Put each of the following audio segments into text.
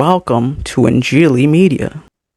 Welcome to Injili Media.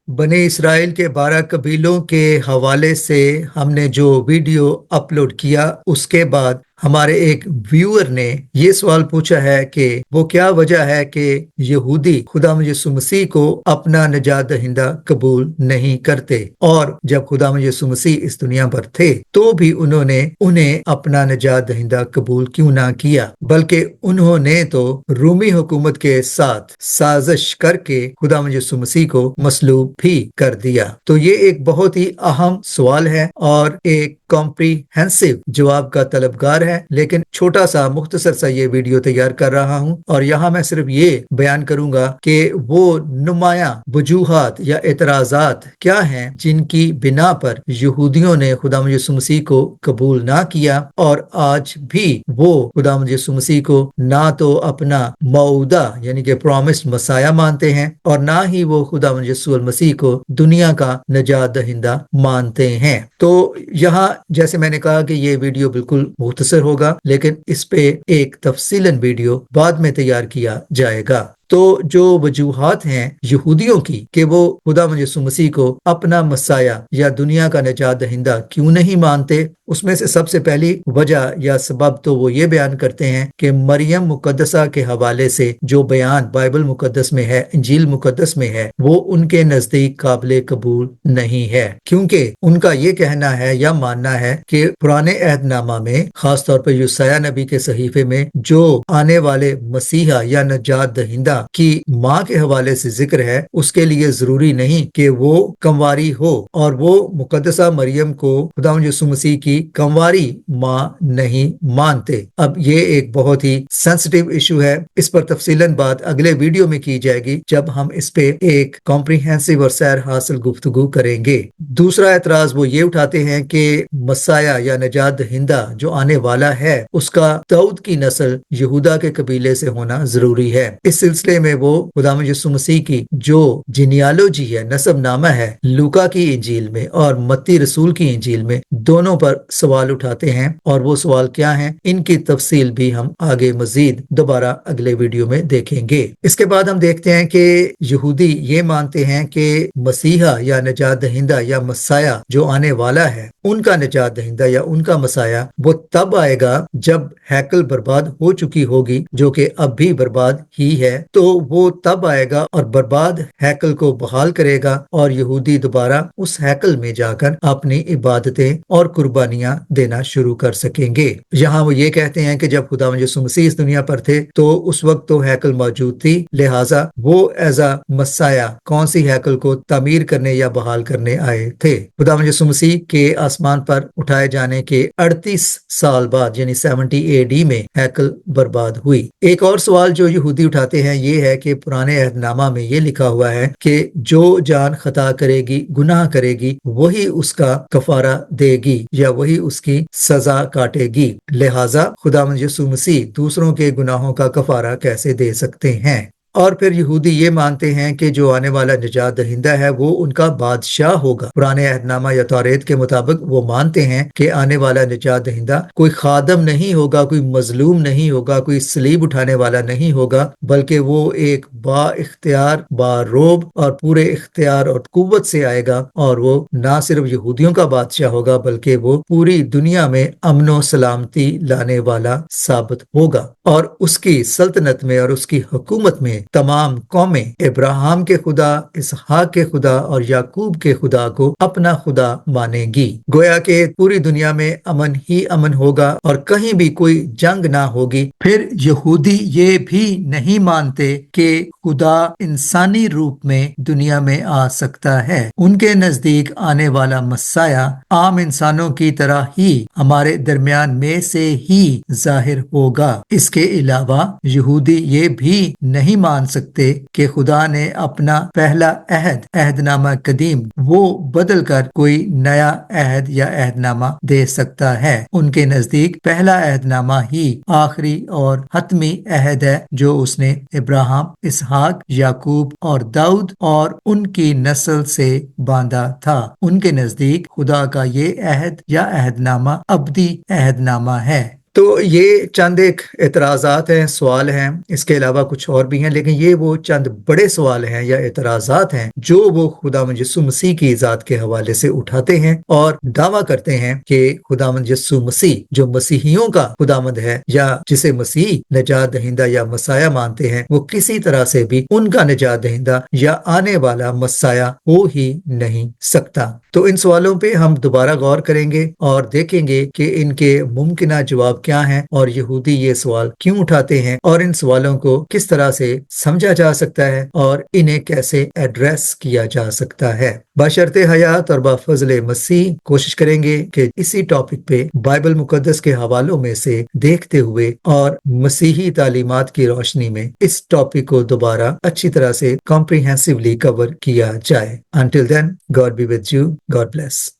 बने Israel के 12 कबीलों के हवाले से हमने जो वीडियो अपलोड किया, उसके बाद हमारे एक व्यूअर ने ये सवाल पूछा है कि वो क्या वजह है कि यहूदी खुदा यीशु मसीह को अपना निजात दहिंदा कबूल नहीं करते, और जब खुदा यीशु मसीह इस दुनिया पर थे तो भी उन्होंने उन्हें अपना निजात दहिंदा कबूल क्यों ना किया, बल्कि उन्होंने तो रूमी हुकूमत के साथ साजिश करके खुदा यीशु मसीह को मसलूब भी कर दिया। तो ये एक बहुत ही अहम सवाल है और एक कॉम्प्रिहेंसिव जवाब का तलबगार है, लेकिन छोटा सा मुख्तसर सा ये वीडियो तैयार कर रहा हूँ और यहाँ मैं सिर्फ ये बयान करूंगा कि वो नुमाया वजूहात या एतराजात क्या हैं जिनकी बिना पर यहूदियों ने खुदा यीशु मसीह को कबूल ना किया, और आज भी वो खुदा यीशु मसीह को ना तो अपना मौदा यानी कि प्रॉमिस्ड मसाया मानते हैं और ना ही वो खुदा यीशु मसीह को दुनिया का निजात दहिंदा मानते हैं। तो यहाँ जैसे मैंने कहा कि ये वीडियो बिल्कुल मुख्तसर होगा, लेकिन इस पे एक तफसीलन वीडियो बाद में तैयार किया जाएगा। तो जो वजूहात हैं यहूदियों की कि वो खुदा यीशु मसीह को अपना मसाया या दुनिया का निजात दहिंदा क्यों नहीं मानते, उसमें से सबसे पहली वजह या सबब तो वो ये बयान करते हैं कि मरियम मुकद्दसा के हवाले से जो बयान बाइबल मुकद्दस में है, इंजील मुकद्दस में है, वो उनके नजदीक काबिल कबूल नहीं है, क्योंकि उनका ये कहना है या मानना है कि पुराने अहदनामा में, खास तौर पर यूसाया नबी के सहीफे में जो आने वाले मसीहा या निजात दहिंदा की माँ के हवाले से जिक्र है, उसके लिए जरूरी नहीं कि वो कंवारी हो, और वो मुकद्दसा मरियम को खुदा यीशु मसीह की कंवारी माँ नहीं मानते। अब ये एक बहुत ही सेंसिटिव इशू है, इस पर तफसीलन बात अगले वीडियो में की जाएगी जब हम इस पे एक कॉम्प्रिहेंसिव और सैर हासिल गुफ्तगू करेंगे। दूसरा एतराज वो ये उठाते हैं कि मसाया या निजात दहिंदा जो आने वाला है उसका दाऊद की नस्ल यहूदा के कबीले से होना जरूरी है। इस सिलसिले में वो खुदा यीशु मसीह की जो जिनियालॉजी है, नसब नामा है, लूका की इंजील में और मत्ती रसूल की इंजील में, दोनों पर सवाल उठाते हैं, और वो सवाल क्या हैं, इनकी तफसील भी हम आगे मजीद दोबारा अगले वीडियो में देखेंगे। इसके बाद हम देखते हैं कि यहूदी ये मानते हैं कि मसीहा या निजात दहिंदा या मसाया जो आने वाला है, उनका निजात दहिंदा या उनका मसाया वो तब आएगा जब हैकल बर्बाद हो चुकी होगी, जो कि अब भी बर्बाद ही है। तो वो तब आएगा और बर्बाद हैकल को बहाल करेगा, और यहूदी दोबारा उस हैकल में जाकर अपनी इबादतें और कुर्बानियां देना शुरू कर सकेंगे। यहाँ वो ये कहते हैं कि जब खुदा यीशु मसीह इस दुनिया पर थे तो उस वक्त तो हैकल मौजूद थी, लिहाजा वो एज अ मसाया कौन सी हैकल को तामीर करने या बहाल करने आए थे। खुदा यीशु मसीह के आसमान पर उठाए जाने के 38 साल बाद यानी 70 AD में हैकल बर्बाद हुई। एक और सवाल जो यहूदी उठाते हैं ये है कि पुराने अहदनामा में ये लिखा हुआ है कि जो जान खता करेगी, गुनाह करेगी, वही उसका कफारा देगी या वही उसकी सजा काटेगी। लिहाजा खुदा यीशु मसीह दूसरों के गुनाहों का कफारा कैसे दे सकते हैं। और फिर यहूदी ये मानते हैं कि जो आने वाला निजात दहिंदा है वो उनका बादशाह होगा। पुराने अहदनामा या तौरेत के मुताबिक वो मानते हैं कि आने वाला निजात दहिंदा कोई खादम नहीं होगा, कोई मजलूम नहीं होगा, कोई सलीब उठाने वाला नहीं होगा, बल्कि वो एक बा इख्तियार, बारोब और पूरे इख्तियार और कुव्वत से आएगा, और वो ना सिर्फ यहूदियों का बादशाह होगा बल्कि वो पूरी दुनिया में अमनो सलामती लाने वाला साबित होगा, और उसकी सल्तनत में और उसकी हुकूमत में तमाम कौमें इब्राहिम के खुदा, इसहाक के खुदा और याकूब के खुदा को अपना खुदा मानेगी। गोया के पूरी दुनिया में अमन ही अमन होगा और कहीं भी कोई जंग ना होगी। फिर यहूदी ये भी नहीं मानते कि खुदा इंसानी रूप में दुनिया में आ सकता है। उनके नजदीक आने वाला मसाया आम इंसानों की तरह ही हमारे दरमियान में से ही जाहिर होगा। इसके अलावा यहूदी ये भी नहीं मान सकते कि खुदा ने अपना पहला अहदनामा कदीम वो बदल कर कोई नया अहद या अहदनामा दे सकता है। उनके नजदीक पहला अहदनामा ही आखिरी और हतमी अहद है जो उसने इब्राहिम, इसहाक, याकूब और दाऊद और उनकी नस्ल से बांधा था। उनके नजदीक खुदा का ये अहद या अहदनामा अब्दी अहदनामा है। تو یہ چند ایک اعتراضات ہیں، سوال ہیں، اس کے علاوہ کچھ اور بھی ہیں، لیکن یہ وہ چند بڑے سوال ہیں یا اعتراضات ہیں جو وہ خداوند یسوع مسیح کی ذات کے حوالے سے اٹھاتے ہیں اور دعویٰ کرتے ہیں کہ خداوند یسوع مسیح جو مسیحیوں کا خداوند ہے یا جسے مسیح نجات دہندہ یا مسیح مانتے ہیں، وہ کسی طرح سے بھی ان کا نجات دہندہ یا آنے والا مسیح ہو ہی نہیں سکتا۔ تو ان سوالوں پہ ہم دوبارہ غور کریں گے اور دیکھیں گے کہ ان کے ممکنہ جواب کیا ہیں اور یہودی یہ سوال کیوں اٹھاتے ہیں اور ان سوالوں کو کس طرح سے سمجھا جا سکتا ہے اور انہیں کیسے ایڈریس کیا جا سکتا ہے۔ بشرط حیات اور بفضل مسیح کوشش کریں گے کہ اسی ٹاپک پہ بائبل مقدس کے حوالوں میں سے دیکھتے ہوئے اور مسیحی تعلیمات کی روشنی میں اس ٹاپک کو دوبارہ اچھی طرح سے کمپریہنسولی کور کیا جائے۔ Until then, God be with you. God bless.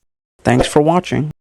Thanks for watching.